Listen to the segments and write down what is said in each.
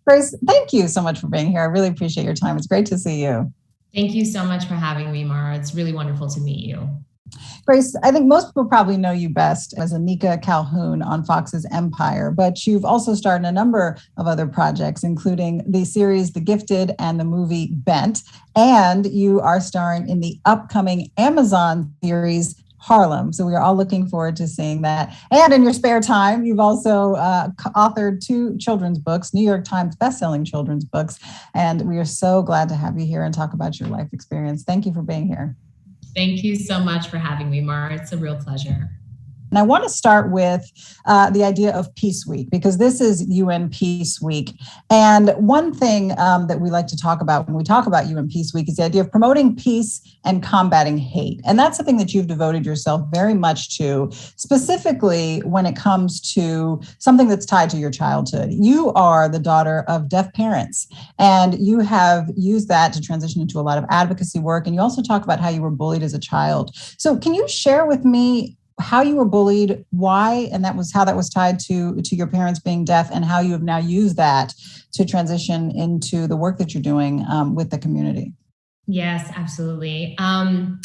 Grace, thank you so much for being here. I really appreciate your time. It's great to see you. Thank you so much for having me, Mara. It's really wonderful to meet you. Grace, I think most people probably know you best as Anika Calhoun on Fox's Empire, but you've also starred in a number of other projects, including the series The Gifted and the movie Bent, and you are starring in the upcoming Amazon series Harlem. So we are all looking forward to seeing that. And in your spare time, you've also authored 2 children's books, New York Times bestselling children's books, and we are so glad to have you here and talk about your life experience. Thank you for being here. Thank you so much for having me, Mara. It's a real pleasure. And I want to start with the idea of Peace Week, because this is UN Peace Week. And one thing that we like to talk about when we talk about UN Peace Week is the idea of promoting peace and combating hate. And that's something that you've devoted yourself very much to, specifically when it comes to something that's tied to your childhood. You are the daughter of deaf parents, and you have used that to transition into a lot of advocacy work. And you also talk about how you were bullied as a child. So can you share with me how you were bullied, why, and how that was tied to your parents being deaf, and how you have now used that to transition into the work that you're doing with the community? Yes, absolutely. I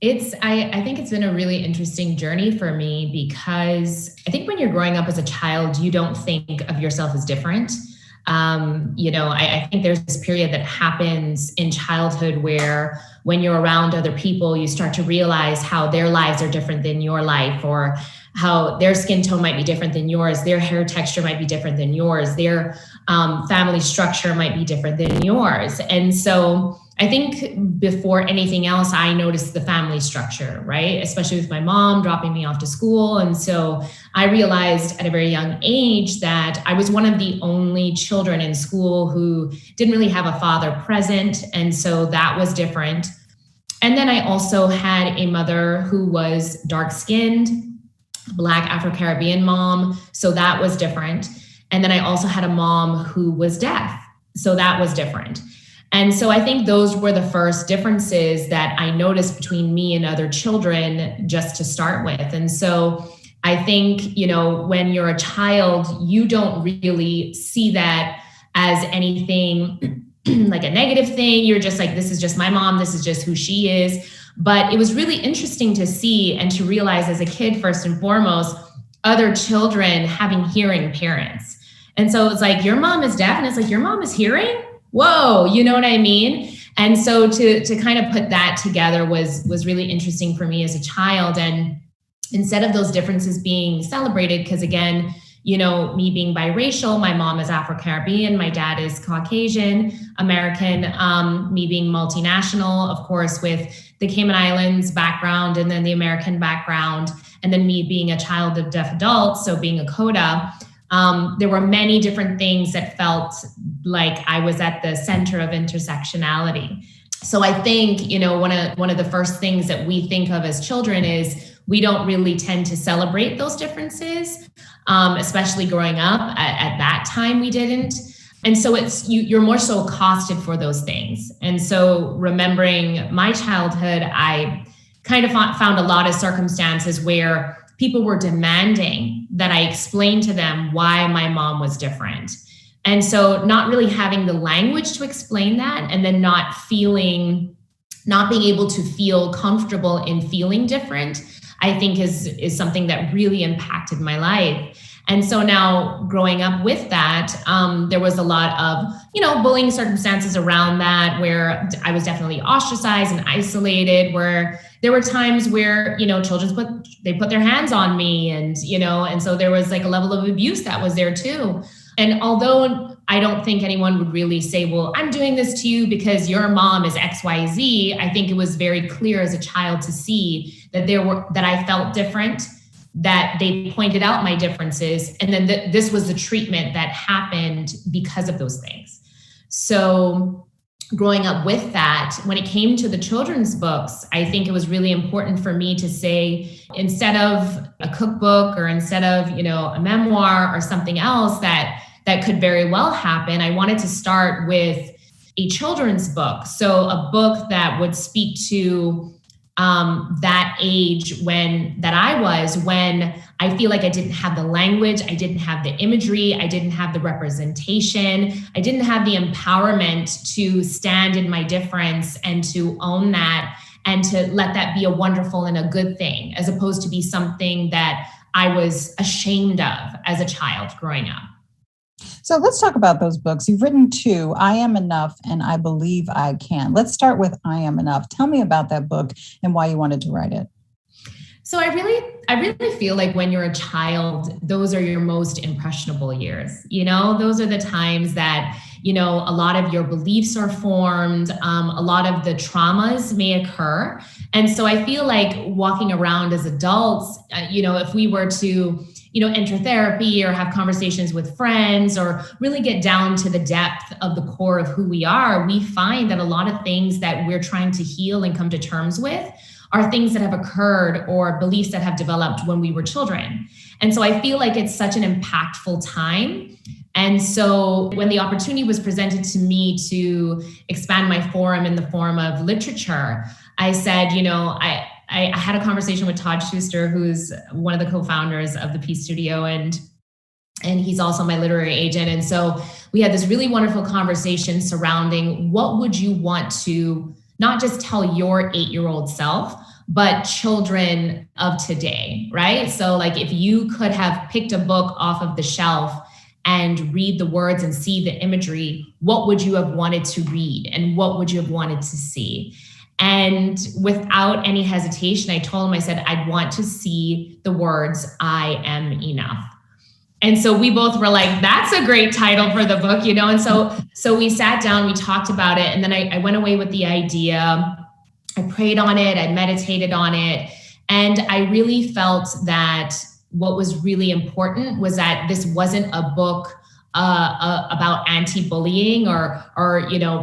think it's been a really interesting journey for me, because I think when you're growing up as a child, you don't think of yourself as different. I think there's this period that happens in childhood where when you're around other people, you start to realize how their lives are different than your life, or how their skin tone might be different than yours, their hair texture might be different than yours, their family structure might be different than yours. And so I think before anything else, I noticed the family structure, right? Especially with my mom dropping me off to school. And so I realized at a very young age that I was one of the only children in school who didn't really have a father present. And so that was different. And then I also had a mother who was dark-skinned, Black Afro-Caribbean mom. So that was different. And then I also had a mom who was deaf. So that was different. And so I think those were the first differences that I noticed between me and other children, just to start with. And so I think, when you're a child, you don't really see that as anything like a negative thing. You're just like, this is just my mom. This is just who she is. But it was really interesting to see and to realize as a kid, first and foremost, other children having hearing parents. And so it's like, your mom is deaf, and it's like, your mom is hearing? Whoa, you know what I mean? And so to kind of put that together was really interesting for me as a child. And instead of those differences being celebrated, because again, me being biracial, my mom is Afro-Caribbean, my dad is Caucasian American, me being multinational, of course, with the Cayman Islands background and then the American background, and then me being a child of deaf adults, so being a CODA. There were many different things that felt like I was at the center of intersectionality. So I think, one of the first things that we think of as children is we don't really tend to celebrate those differences, especially growing up. At that time, we didn't. And so you're more so accosted for those things. And so remembering my childhood, I kind of found a lot of circumstances where people were demanding that I explain to them why my mom was different. And so not really having the language to explain that, and then not being able to feel comfortable in feeling different, I think is something that really impacted my life. And so now growing up with that, there was a lot of, bullying circumstances around that, where I was definitely ostracized and isolated, where there were times where, children put their hands on me, and so there was like a level of abuse that was there too. And although I don't think anyone would really say, well, I'm doing this to you because your mom is XYZ, I think it was very clear as a child to see that I felt different, that they pointed out my differences, and then this was the treatment that happened because of those things. So growing up with that, when it came to the children's books, I think it was really important for me to say, instead of a cookbook or instead of, a memoir or something else that could very well happen, I wanted to start with a children's book. So a book that would speak to that age when I feel like I didn't have the language, I didn't have the imagery, I didn't have the representation, I didn't have the empowerment to stand in my difference and to own that and to let that be a wonderful and a good thing, as opposed to be something that I was ashamed of as a child growing up. So let's talk about those books. You've written two, I Am Enough and I Believe I Can. Let's start with I Am Enough. Tell me about that book and why you wanted to write it. So I really feel like when you're a child, those are your most impressionable years. Those are the times that, a lot of your beliefs are formed. A lot of the traumas may occur. And so I feel like walking around as adults, if we were to enter therapy or have conversations with friends or really get down to the depth of the core of who we are, we find that a lot of things that we're trying to heal and come to terms with are things that have occurred or beliefs that have developed when we were children. And so I feel like it's such an impactful time. And so when the opportunity was presented to me to expand my forum in the form of literature, I said, I had a conversation with Todd Schuster, who's one of the co-founders of the Peace Studio, and he's also my literary agent. And so we had this really wonderful conversation surrounding what would you want to not just tell your 8-year-old self, but children of today, right? So like if you could have picked a book off of the shelf and read the words and see the imagery, what would you have wanted to read and what would you have wanted to see? And without any hesitation, I told him, I said, I'd want to see the words, I am enough. And so we both were like, that's a great title for the book, And so we sat down, we talked about it. And then I went away with the idea. I prayed on it. I meditated on it. And I really felt that what was really important was that this wasn't a book about anti-bullying or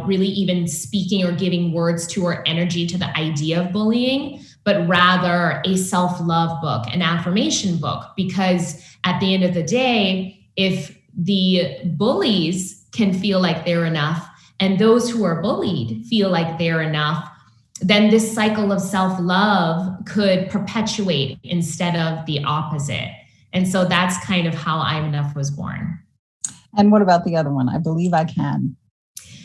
really even speaking or giving words to or energy to the idea of bullying, but rather a self-love book, an affirmation book. Because at the end of the day, if the bullies can feel like they're enough and those who are bullied feel like they're enough, then this cycle of self-love could perpetuate instead of the opposite. And so that's kind of how I'm Enough was born. And what about the other one? I Believe I Can.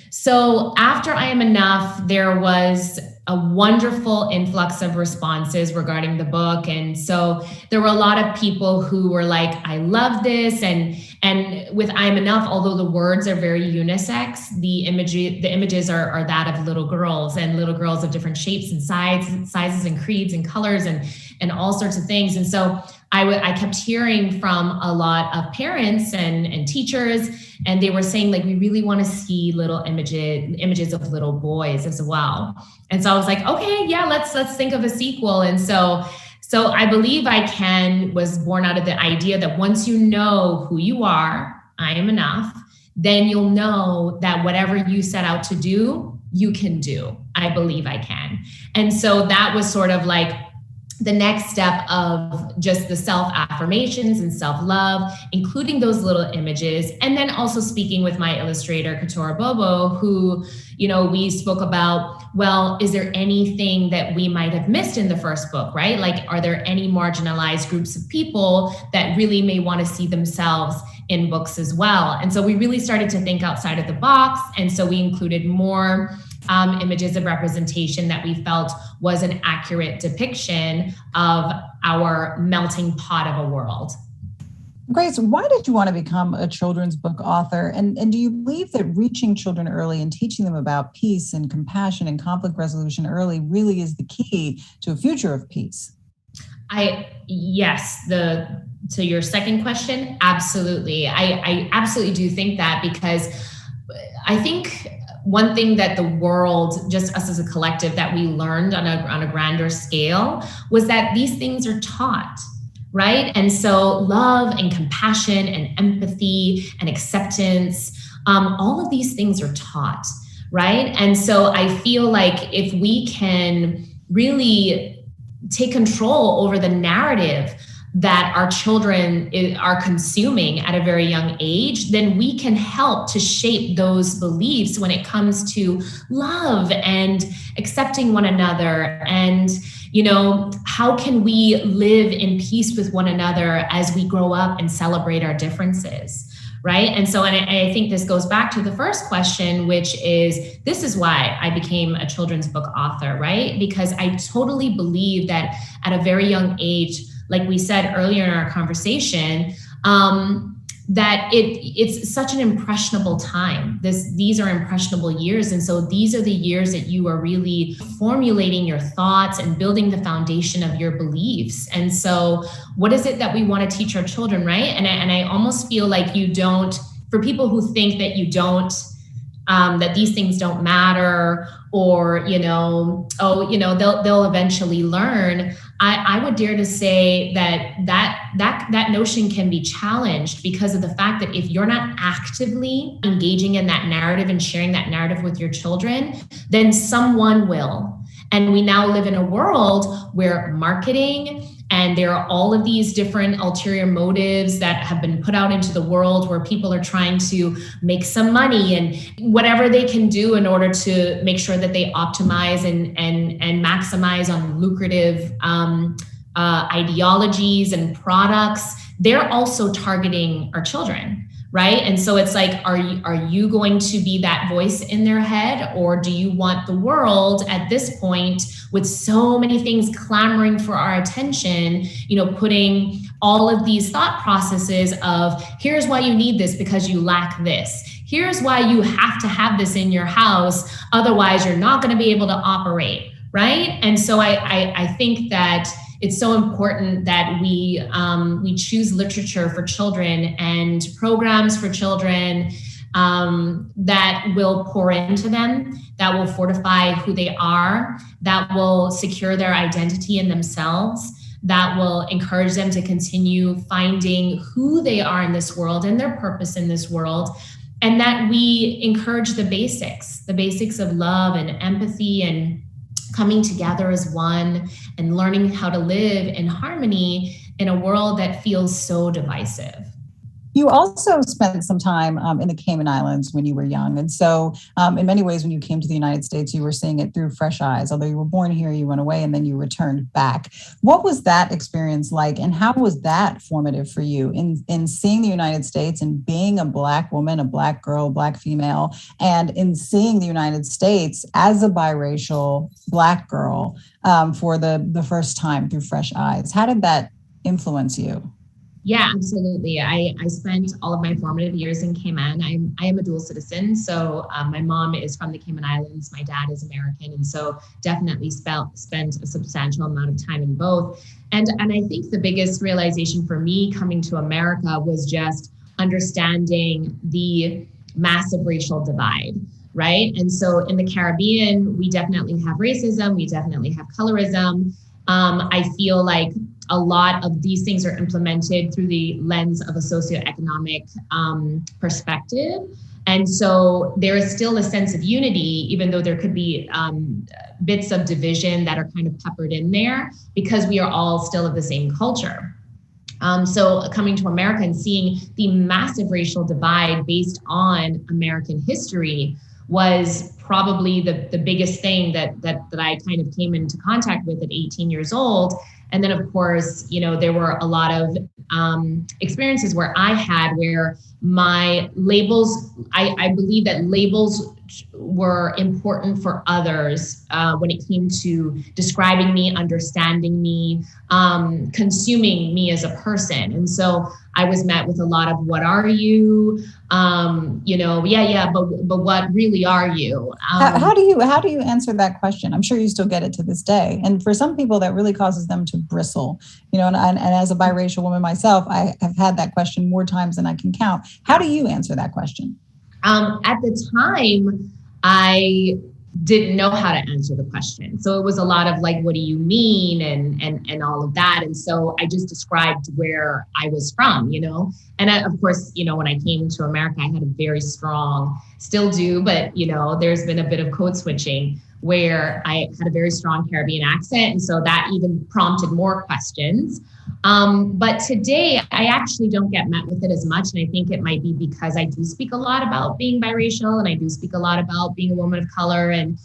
So after I Am Enough, there was a wonderful influx of responses regarding the book. And so there were a lot of people who were like, I love this. And with I Am Enough, although the words are very unisex, the images are that of little girls of different shapes and sizes and creeds and colors and all sorts of things. And so I kept hearing from a lot of parents and teachers, and they were saying, like, we really want to see little images of little boys as well. And so I was like, okay, yeah, let's think of a sequel. And so I Believe I Can was born out of the idea that once you know who you are, I am enough, then you'll know that whatever you set out to do, you can do. I believe I can. And so that was sort of like the next step of just the self-affirmations and self-love, including those little images. And then also speaking with my illustrator, Katora Bobo, who, we spoke about, well, is there anything that we might have missed in the first book, right? Like, are there any marginalized groups of people that really may want to see themselves in books as well? And so we really started to think outside of the box. And so we included more images of representation that we felt was an accurate depiction of our melting pot of a world. Grace, why did you want to become a children's book author? And do you believe that reaching children early and teaching them about peace and compassion and conflict resolution early really is the key to a future of peace? Yes. To your second question, absolutely. I absolutely do think that, because I think one thing that the world, just us as a collective, that we learned on a grander scale was that these things are taught, right? And so love and compassion and empathy and acceptance, all of these things are taught, right? And so I feel like if we can really take control over the narrative that our children are consuming at a very young age, then we can help to shape those beliefs when it comes to love and accepting one another. And, how can we live in peace with one another as we grow up and celebrate our differences? Right. And so, and I think this goes back to the first question, which is, this is why I became a children's book author, right? Because I totally believe that at a very young age, like we said earlier in our conversation, that it's such an impressionable time. These are impressionable years. And so these are the years that you are really formulating your thoughts and building the foundation of your beliefs. And so what is it that we want to teach our children, right? And I almost feel like you don't, for people who think that you don't, that these things don't matter, or, they'll eventually learn. I would dare to say that notion can be challenged because of the fact that if you're not actively engaging in that narrative and sharing that narrative with your children, then someone will. And we now live in a world where marketing, and there are all of these different ulterior motives that have been put out into the world where people are trying to make some money and whatever they can do in order to make sure that they optimize and maximize on lucrative ideologies and products. They're also targeting our children, right? And so it's like, are you going to be that voice in their head, or do you want the world at this point, with so many things clamoring for our attention, putting all of these thought processes of, here's why you need this because you lack this. Here's why you have to have this in your house, otherwise you're not going to be able to operate, right? And so I think that it's so important that we choose literature for children and programs for children that will pour into them, that will fortify who they are, that will secure their identity in themselves, that will encourage them to continue finding who they are in this world and their purpose in this world, and that we encourage the basics of love and empathy and coming together as one and learning how to live in harmony in a world that feels so divisive. You also spent some time in the Cayman Islands when you were young. And so in many ways, when you came to the United States, you were seeing it through fresh eyes. Although you were born here, you went away and then you returned back. What was that experience like? And how was that formative for you in seeing the United States and being a Black woman, a Black girl, Black female, and in seeing the United States as a biracial Black girl for the first time through fresh eyes? How did that influence you? Yeah, absolutely. I spent all of my formative years in Cayman. I am a dual citizen. So my mom is from the Cayman Islands. My dad is American. And so definitely spent a substantial amount of time in both. And I think the biggest realization for me coming to America was just understanding the massive racial divide, right? And so in the Caribbean, we definitely have racism. We definitely have colorism. I feel like a lot of these things are implemented through the lens of a socioeconomic perspective. And so there is still a sense of unity, even though there could be bits of division that are kind of peppered in there, because we are all still of the same culture. So coming to America and seeing the massive racial divide based on American history was probably the biggest thing that I kind of came into contact with at 18 years old. And then, of course, there were a lot of experiences where my labels, I believe that labels were important for others when it came to describing me, understanding me, consuming me as a person. And so I was met with a lot of, what are you? But what really are you? How do you answer that question? I'm sure you still get it to this day. And for some people, that really causes them to bristle. And as a biracial woman myself, I have had that question more times than I can count. How do you answer that question? At the time, I didn't know how to answer the question. So it was a lot of like, what do you mean? And all of that. And so I just described where I was from, and of course, when I came to America, I had a very strong, still do, but there's been a bit of code switching where I had a very strong Caribbean accent. And so that even prompted more questions. But today I actually don't get met with it as much. And I think it might be because I do speak a lot about being biracial, and I do speak a lot about being a woman of color and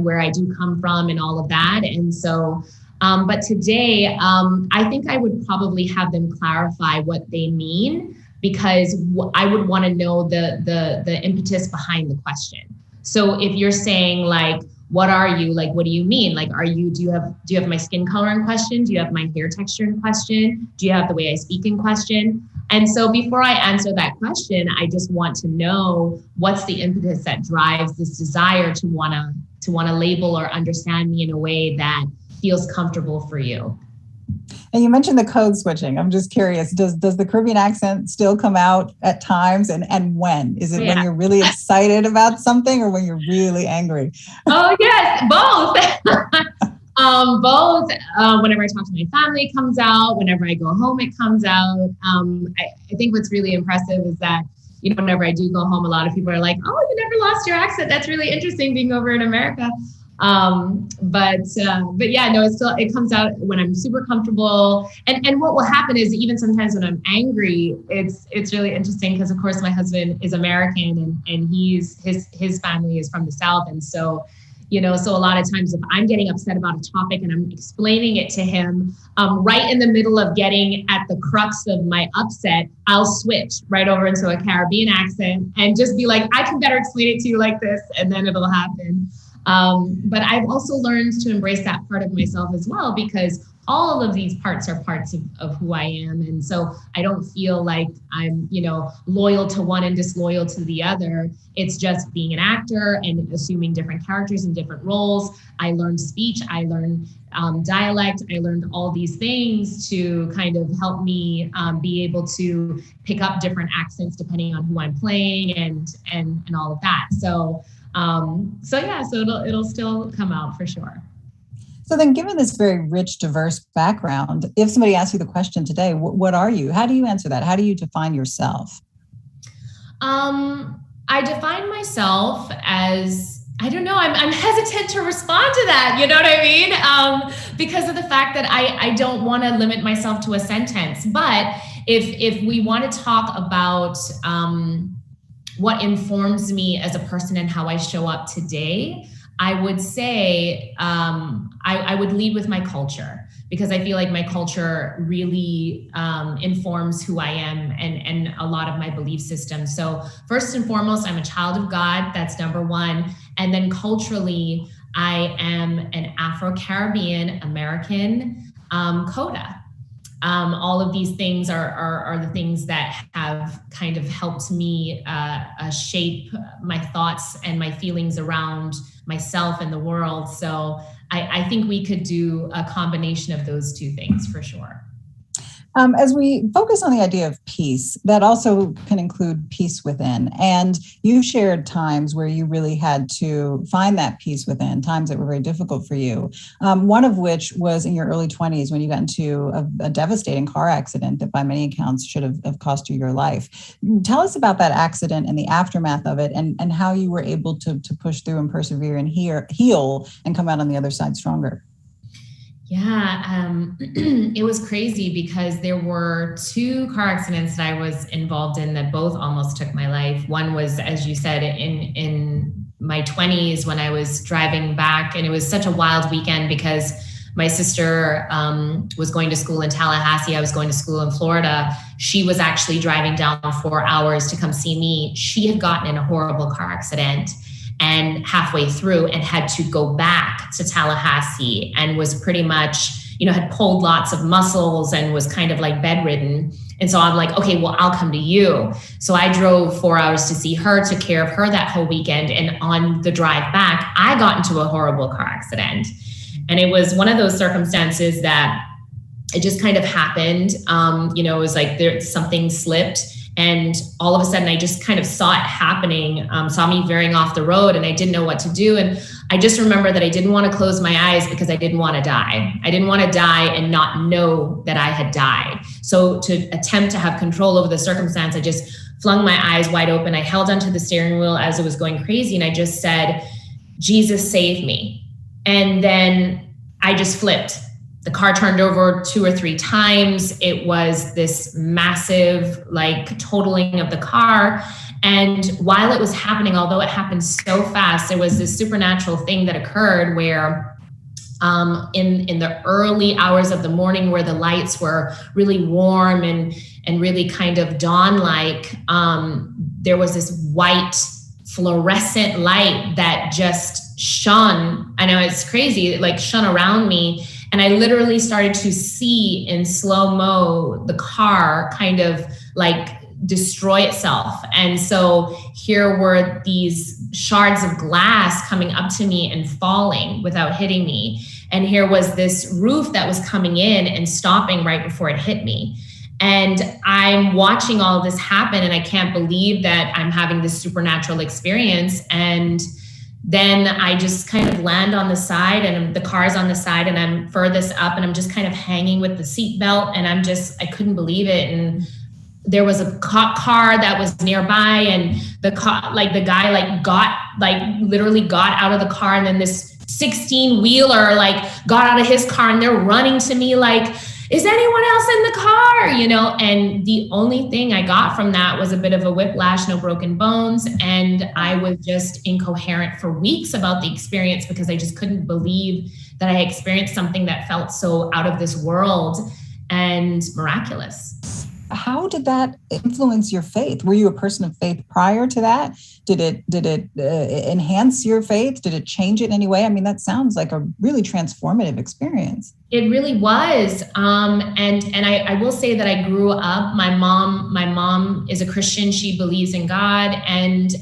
where I do come from and all of that. And so, but today, I think I would probably have them clarify what they mean, because I would want to know the impetus behind the question. So if you're saying like, what are you? Like, what do you mean? Like, do you have my skin color in question? Do you have my hair texture in question? Do you have the way I speak in question? And so before I answer that question, I just want to know what's the impetus that drives this desire to want to label or understand me in a way that feels comfortable for you. And you mentioned the code switching. I'm just curious, does the Caribbean accent still come out at times? And when? Is it when you're really excited about something or when you're really angry? Oh, yes, both. Both. Whenever I talk to my family, it comes out. Whenever I go home, it comes out. I think what's really impressive is that, you know, whenever I do go home, a lot of people are like, oh, you never lost your accent. That's really interesting being over in America. But yeah, no, it comes out when I'm super comfortable. And what will happen is even sometimes when I'm angry, it's really interesting because of course my husband is American and his family is from the South. And so, you know, so a lot of times if I'm getting upset about a topic and I'm explaining it to him, right in the middle of getting at the crux of my upset, I'll switch right over into a Caribbean accent and just be like, I can better explain it to you like this, and then it'll happen. But I've also learned to embrace that part of myself as well, because all of these parts are parts of who I am. And so I don't feel like I'm, you know, loyal to one and disloyal to the other. It's just being an actor and assuming different characters in different roles. I learned speech, I learned dialect, I learned all these things to kind of help me be able to pick up different accents depending on who I'm playing and all of that. So it'll still come out for sure. So then, given this very rich, diverse background, if somebody asks you the question today, what are you? How do you answer that? How do you define yourself? I define myself as, I don't know, I'm hesitant to respond to that. You know what I mean? Because of the fact that I don't want to limit myself to a sentence. But if we want to talk about what informs me as a person and how I show up today, I would say I would lead with my culture, because I feel like my culture really informs who I am and a lot of my belief system. So first and foremost, I'm a child of God. That's number one. And then culturally, I am an Afro-Caribbean American CODA. All of these things are the things that have kind of helped me shape my thoughts and my feelings around myself and the world. So I think we could do a combination of those two things for sure. As we focus on the idea of peace, that also can include peace within. And you shared times where you really had to find that peace within, times that were very difficult for you. One of which was in your early 20s when you got into a devastating car accident that by many accounts should have cost you your life. Tell us about that accident and the aftermath of it and how you were able to push through and persevere and heal and come out on the other side stronger. Yeah, it was crazy because there were two car accidents that I was involved in that both almost took my life. One was, as you said, in my 20s when I was driving back, and it was such a wild weekend because my sister was going to school in Tallahassee. I was going to school in Florida. She was actually driving down 4 hours to come see me. She had gotten in a horrible car accident and halfway through and had to go back to Tallahassee and was pretty much, had pulled lots of muscles and was kind of like bedridden. And so I'm like, okay, well, I'll come to you. So I drove 4 hours to see her, took care of her that whole weekend. And on the drive back, I got into a horrible car accident. And it was one of those circumstances that it just kind of happened. It was like something slipped. And all of a sudden, I just kind of saw it happening, saw me veering off the road, and I didn't know what to do. And I just remember that I didn't want to close my eyes because I didn't want to die. I didn't want to die and not know that I had died. So to attempt to have control over the circumstance, I just flung my eyes wide open. I held onto the steering wheel as it was going crazy. And I just said, Jesus, save me. And then I just flipped. The car turned over 2 or 3 times. It was this massive, like, totaling of the car. And while it was happening, although it happened so fast, there was this supernatural thing that occurred where in the early hours of the morning, where the lights were really warm and really kind of dawn-like, there was this white fluorescent light that just shone. I know it's crazy, it like shone around me. And I literally started to see in slow-mo the car kind of like destroy itself. And so here were these shards of glass coming up to me and falling without hitting me. And here was this roof that was coming in and stopping right before it hit me. And I'm watching all of this happen, and I can't believe that I'm having this supernatural experience. And then I just kind of land on the side, and the car's on the side, and I'm furthest up, and I'm just kind of hanging with the seatbelt, and I couldn't believe it. And there was a car that was nearby, and the guy literally got out of the car, and then this 16-wheeler got out of his car, and they're running to me like, is anyone else in the car? And the only thing I got from that was a bit of a whiplash, no broken bones. And I was just incoherent for weeks about the experience because I just couldn't believe that I experienced something that felt so out of this world and miraculous. How did that influence your faith? Were you a person of faith prior to that? Did it enhance your faith? Did it change it in any way? I mean, that sounds like a really transformative experience. It really was. And I will say that I grew up, my mom is a Christian. She believes in God. And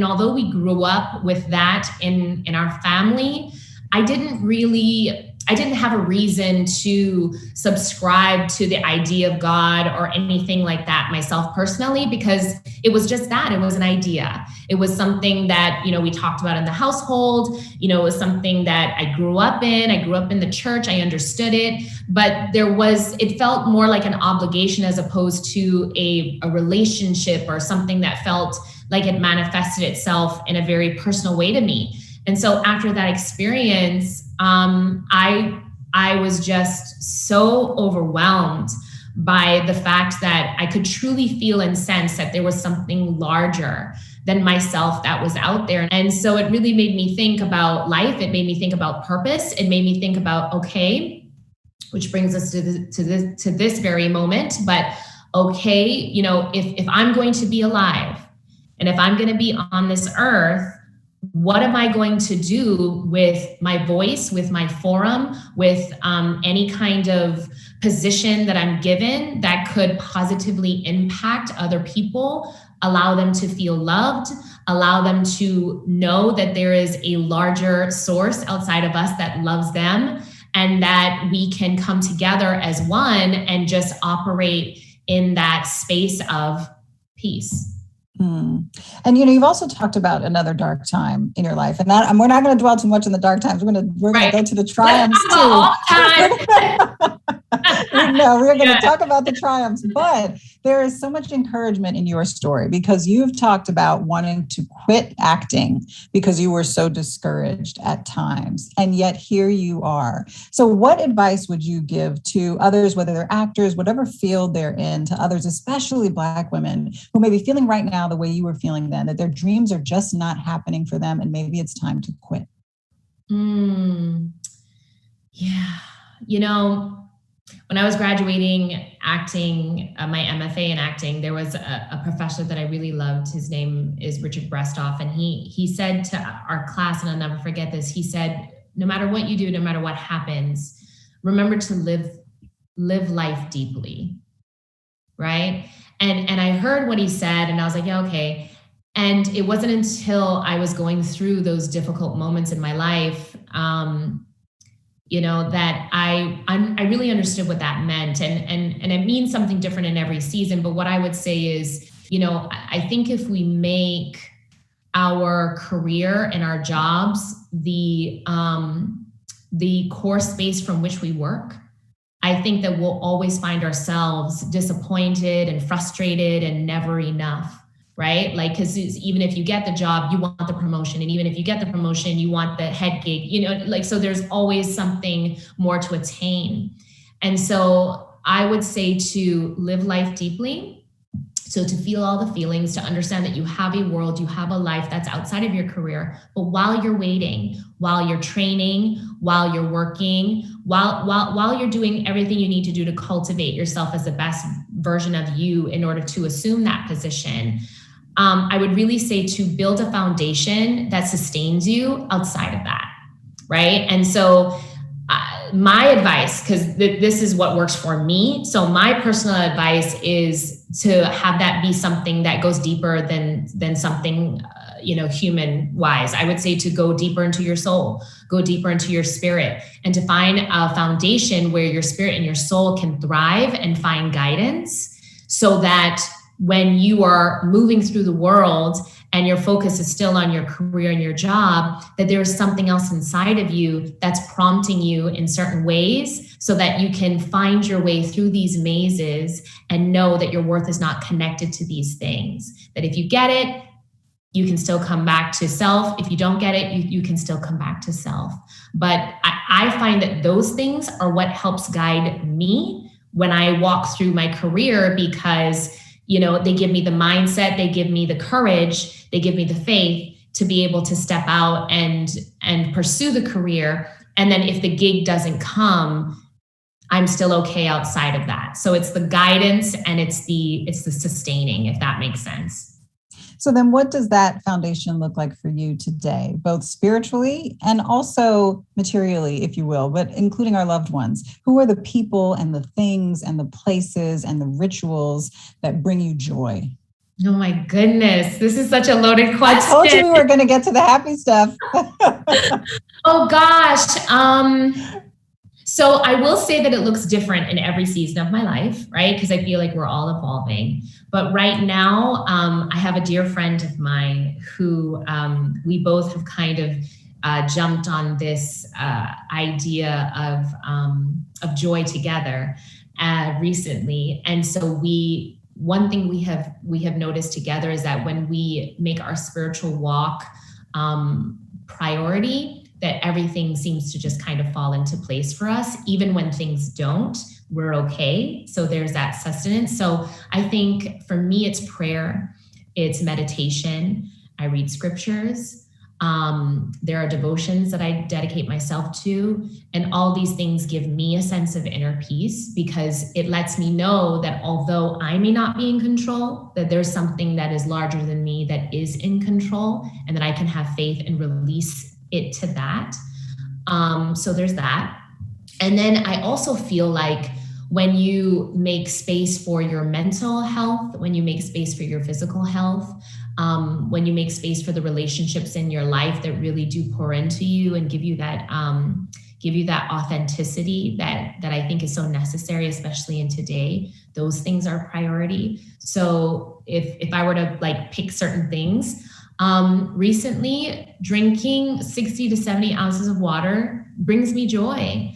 although we grew up with that in our family, I didn't have a reason to subscribe to the idea of God or anything like that myself personally, because it was just that. It was an idea. It was something that, we talked about in the household. It was something that I grew up in. I grew up in the church. I understood it, but it felt more like an obligation as opposed to a relationship or something that felt like it manifested itself in a very personal way to me. And so after that experience, I was just so overwhelmed by the fact that I could truly feel and sense that there was something larger than myself that was out there. And so it really made me think about life. It made me think about purpose. It made me think about, okay, which brings us to this very moment. But okay, if I'm going to be alive and if I'm going to be on this earth, what am I going to do with my voice, with my forum, with any kind of position that I'm given that could positively impact other people, allow them to feel loved, allow them to know that there is a larger source outside of us that loves them, and that we can come together as one and just operate in that space of peace. And you've also talked about another dark time in your life, and we're not going to dwell too much on the dark times. We're going to go to the triumphs too. All time. No, we're going to talk about the triumphs, but there is so much encouragement in your story because you've talked about wanting to quit acting because you were so discouraged at times, and yet here you are. So what advice would you give to others, whether they're actors, whatever field they're in, to others, especially Black women who may be feeling right now the way you were feeling then, that their dreams are just not happening for them and maybe it's time to quit? Yeah. When I was graduating acting, my MFA in acting, there was a professor that I really loved. His name is Richard Brestoff. And he said to our class, and I'll never forget this, he said, no matter what you do, no matter what happens, remember to live life deeply, right? And I heard what he said, and I was like, yeah, okay. And it wasn't until I was going through those difficult moments in my life, that I really understood what that meant. And it means something different in every season. But what I would say is, I think if we make our career and our jobs the core space from which we work, I think that we'll always find ourselves disappointed and frustrated and never enough. right? Like, because even if you get the job, you want the promotion. And even if you get the promotion, you want the head gig, like, so there's always something more to attain. And so I would say to live life deeply. So to feel all the feelings, to understand that you have a world, you have a life that's outside of your career. But while you're waiting, while you're training, while you're working, while you're doing everything you need to do to cultivate yourself as the best version of you in order to assume that position, I would really say to build a foundation that sustains you outside of that, right? And so my advice, because this is what works for me. So my personal advice is to have that be something that goes deeper than something, human wise. I would say to go deeper into your soul, go deeper into your spirit, and to find a foundation where your spirit and your soul can thrive and find guidance, so that when you are moving through the world and your focus is still on your career and your job, that there is something else inside of you that's prompting you in certain ways, so that you can find your way through these mazes and know that your worth is not connected to these things. That if you get it, you can still come back to self. If you don't get it, you can still come back to self. But I find that those things are what helps guide me when I walk through my career, because they give me the mindset, they give me the courage, they give me the faith to be able to step out and pursue the career. And then if the gig doesn't come, I'm still okay outside of that. So it's the guidance and it's the sustaining, if that makes sense. So then what does that foundation look like for you today, both spiritually and also materially, if you will, but including our loved ones? Who are the people and the things and the places and the rituals that bring you joy? Oh my goodness, this is such a loaded question. I told you we were going to get to the happy stuff. Oh gosh. So I will say that it looks different in every season of my life, right? Because I feel like we're all evolving. But right now, I have a dear friend of mine who we both have kind of jumped on this idea of joy together recently. And so one thing we have noticed together is that when we make our spiritual walk priority, that everything seems to just kind of fall into place for us. Even when things don't, we're okay. So there's that sustenance. So I think for me, it's prayer, it's meditation. I read scriptures. There are devotions that I dedicate myself to, and all these things give me a sense of inner peace, because it lets me know that although I may not be in control, that there's something that is larger than me that is in control, and that I can have faith and release it to that. So there's that. And then I also feel like when you make space for your mental health, when you make space for your physical health, when you make space for the relationships in your life that really do pour into you and give you that authenticity that I think is so necessary, especially in today, those things are priority. So if I were to pick certain things, recently drinking 60 to 70 ounces of water brings me joy.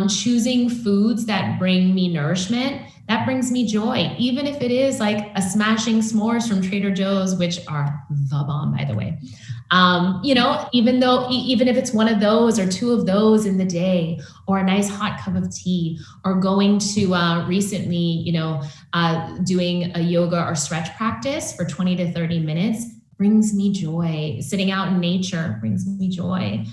Choosing foods that bring me nourishment, that brings me joy. Even if it is like a smashing s'mores from Trader Joe's, which are the bomb, by the way. Even if it's one of those or two of those in the day, or a nice hot cup of tea, or going to recently, doing a yoga or stretch practice for 20 to 30 minutes, brings me joy. Sitting out in nature brings me joy.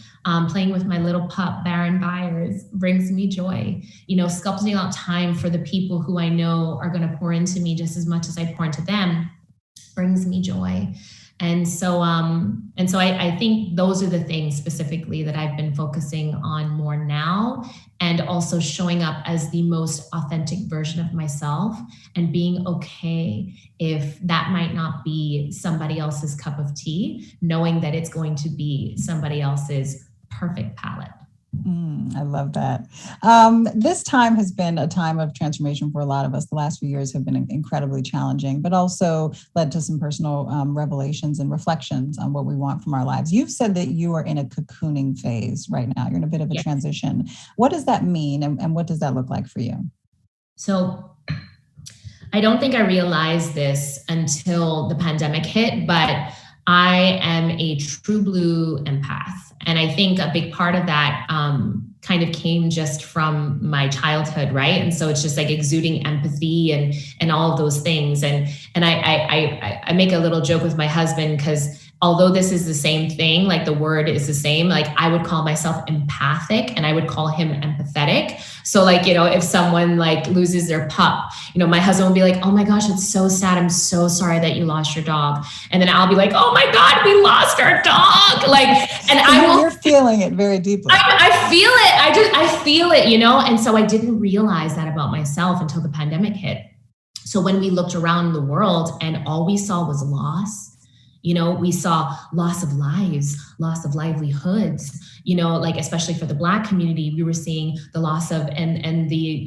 Playing with my little pup, Grace Byers, brings me joy. Sculpting out time for the people who I know are going to pour into me just as much as I pour into them brings me joy. And so I think those are the things specifically that I've been focusing on more now, and also showing up as the most authentic version of myself and being okay if that might not be somebody else's cup of tea, knowing that it's going to be somebody else's perfect palette. I love that. This time has been a time of transformation for a lot of us. The last few years have been incredibly challenging, but also led to some personal revelations and reflections on what we want from our lives. You've said that you are in a cocooning phase right now. You're in a bit of a transition. What does that mean, and what does that look like for you? So I don't think I realized this until the pandemic hit, but I am a true blue empath. And I think a big part of that kind of came just from my childhood, right? And so it's just like exuding empathy and all of those things. And I make a little joke with my husband, because although this is the same thing, like the word is the same, like I would call myself empathic and I would call him empathetic. So like, if someone like loses their pup, my husband would be like, oh my gosh, it's so sad. I'm so sorry that you lost your dog. And then I'll be like, oh my God, we lost our dog. Like, and you're feeling it very deeply. I feel it. I feel it, And so I didn't realize that about myself until the pandemic hit. So when we looked around the world and all we saw was loss, we saw loss of lives, loss of livelihoods, like especially for the Black community, we were seeing the loss of and the,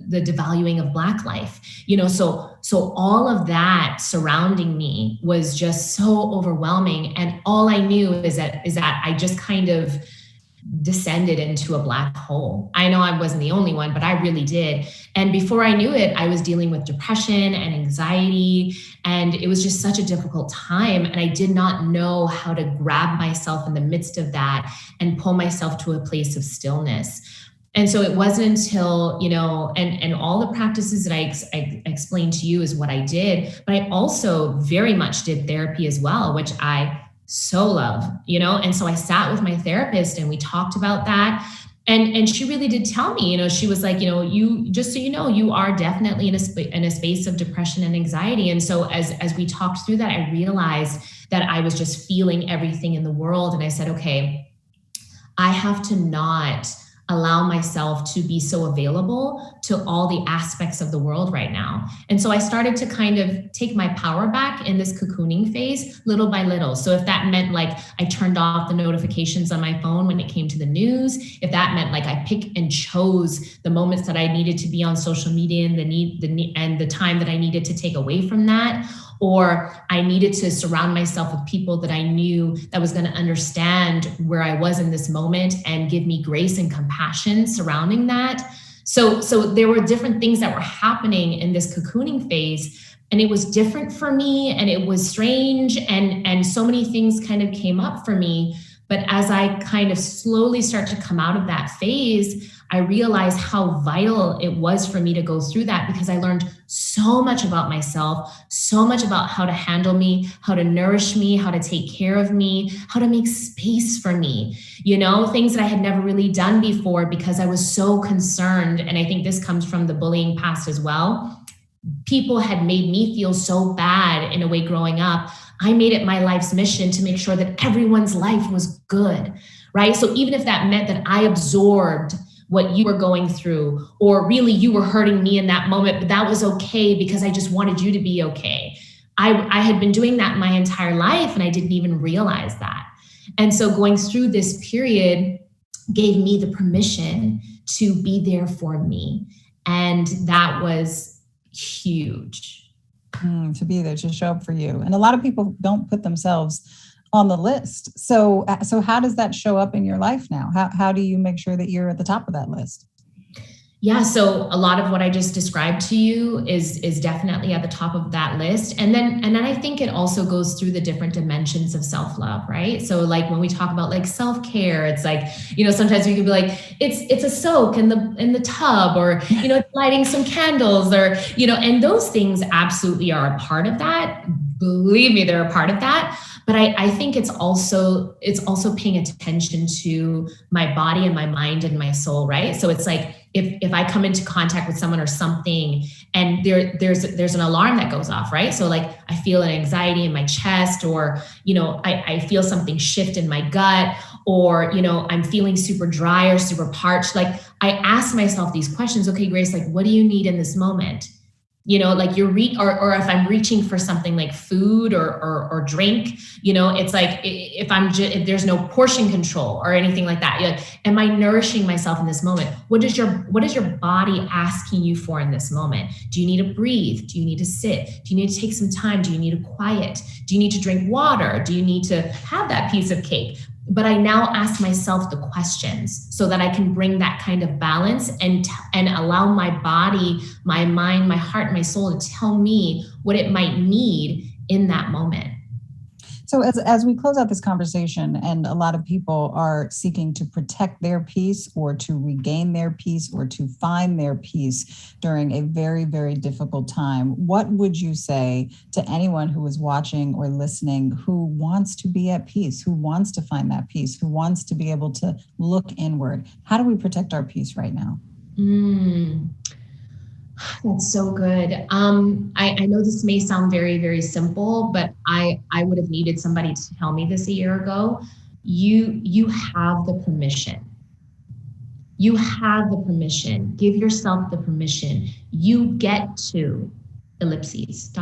the devaluing of Black life, so all of that surrounding me was just so overwhelming. And all I knew is that I just kind of descended into a black hole. I know I wasn't the only one, but I really did. And before I knew it, I was dealing with depression and anxiety, and it was just such a difficult time. And I did not know how to grab myself in the midst of that and pull myself to a place of stillness. And so it wasn't until, and all the practices that I explained to you is what I did, but I also very much did therapy as well, which I so love, and so I sat with my therapist and we talked about that. And she really did tell me, she was like, you just so you are definitely in a space of depression and anxiety. And so as we talked through that, I realized that I was just feeling everything in the world. And I said, okay, I have to not allow myself to be so available to all the aspects of the world right now. And so I started to kind of take my power back in this cocooning phase, little by little. So if that meant like I turned off the notifications on my phone when it came to the news, if that meant like I pick and chose the moments that I needed to be on social media and the time that I needed to take away from that, or I needed to surround myself with people that I knew that was going to understand where I was in this moment and give me grace and compassion surrounding that. So there were different things that were happening in this cocooning phase, and it was different for me, and it was strange, and so many things kind of came up for me. But as I kind of slowly start to come out of that phase, I realized how vital it was for me to go through that, because I learned so much about myself, so much about how to handle me, how to nourish me, how to take care of me, how to make space for me, things that I had never really done before because I was so concerned. And I think this comes from the bullying past as well. People had made me feel so bad in a way growing up. I made it my life's mission to make sure that everyone's life was good, right? So even if that meant that I absorbed what you were going through, or really you were hurting me in that moment, but that was okay because I just wanted you to be okay. I had been doing that my entire life and I didn't even realize that. And so going through this period gave me the permission to be there for me. And that was huge. To be there, to show up for you. And a lot of people don't put themselves on the list. So how does that show up in your life now? How do you make sure that you're at the top of that list? Yeah, so a lot of what I just described to you is definitely at the top of that list. And then I think it also goes through the different dimensions of self-love, right? So like when we talk about like self-care, it's like, sometimes we can be like, it's a soak in the tub, or, it's lighting some candles, or, and those things absolutely are a part of that. Believe me, they're a part of that. But I think it's also paying attention to my body and my mind and my soul, right? So it's like, if I come into contact with someone or something and there's an alarm that goes off, right? So like I feel an anxiety in my chest, or, I feel something shift in my gut, or, I'm feeling super dry or super parched. Like I ask myself these questions. Okay, Grace, like, what do you need in this moment? Like or if I'm reaching for something like food or drink, it's like if there's no portion control or anything like that, am I nourishing myself in this moment? What is your body asking you for in this moment? Do you need to breathe? Do you need to sit? Do you need to take some time? Do you need to quiet? Do you need to drink water? Do you need to have that piece of cake? but I now ask myself the questions so that I can bring that kind of balance and allow my body, my mind, my heart, my soul to tell me what it might need in that moment. So as we close out this conversation, and a lot of people are seeking to protect their peace or to regain their peace or to find their peace during a very, very difficult time, what would you say to anyone who is watching or listening who wants to be at peace, who wants to find that peace, who wants to be able to look inward? How do we protect our peace right now? That's so good. I know this may sound very, very simple, but I would have needed somebody to tell me this a year ago. You have the permission. You have the permission. Give yourself the permission. You get to ellipses, ...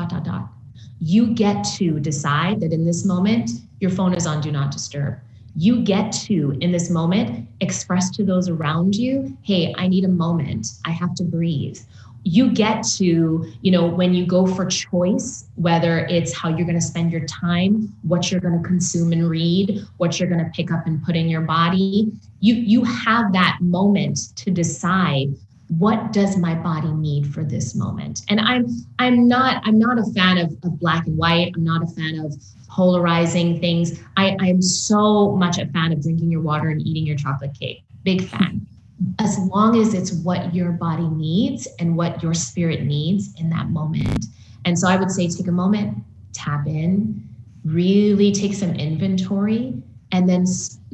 You get to decide that in this moment, your phone is on do not disturb. You get to, in this moment, express to those around you, hey, I need a moment. I have to breathe. You get to, when you go for choice, whether it's how you're going to spend your time, what you're going to consume and read, what you're going to pick up and put in your body, you have that moment to decide, what does my body need for this moment? And I'm not a fan of black and white. I'm not a fan of polarizing things. I'm so much a fan of drinking your water and eating your chocolate cake. Big fan. As long as it's what your body needs and what your spirit needs in that moment. And so I would say, take a moment, tap in, really take some inventory, and then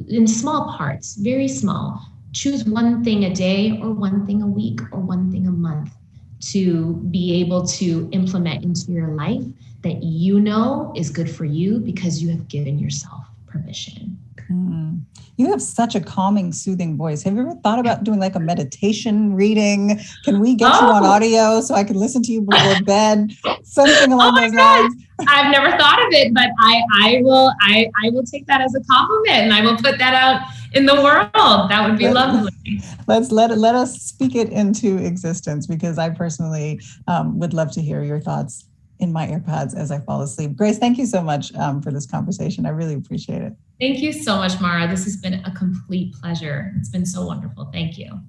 in small parts, very small, choose one thing a day or one thing a week or one thing a month to be able to implement into your life that is good for you because you have given yourself permission. You have such a calming, soothing voice. Have you ever thought about doing like a meditation reading? Can we get you on audio so I can listen to you before bed? Something along those lines. I've never thought of it, but I will take that as a compliment, and I will put that out in the world. That would be lovely. Let us speak it into existence, because I personally would love to hear your thoughts in my AirPods as I fall asleep. Grace, thank you so much for this conversation. I really appreciate it. Thank you so much, Mara. This has been a complete pleasure. It's been so wonderful. Thank you.